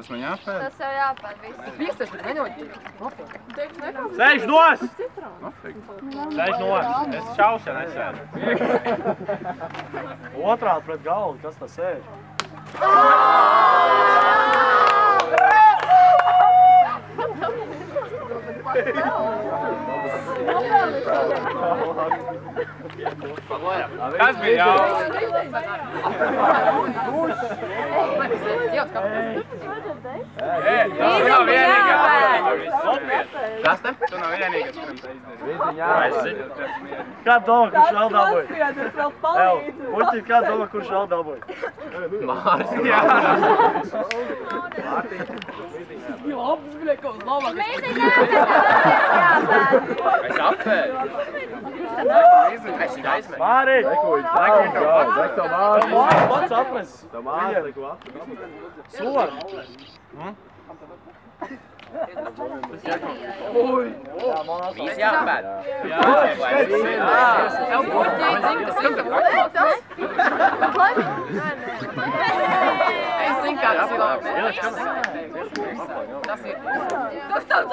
Tas man jāpēd? Tas jau jāpēd viss. Pīkstēs, bet neņot. Sēž nos! Sēž nos! Es šaus, ja nesēdu. Otrādi pret galvu, kas tas sēž? Kas bija jautājums? Tu nav vienīgais. Kas te? Tu nav vienīgais, kuram te izdarīja. Kā domā, kurš vēl dabūja? Puķi, kā domā, kurš vēl dabūja? Māris. Jā. Labs, bļa, kaut uz labāk. Es apēdu. Es viņu aizmetu. Māri! Zekto Māri. Pats apnes. Māri. Soru. Visi jāpēd. Jau puķi, zin, kas ir, ka es zinu, kā tas ir labi. Tas ir. Tas tāds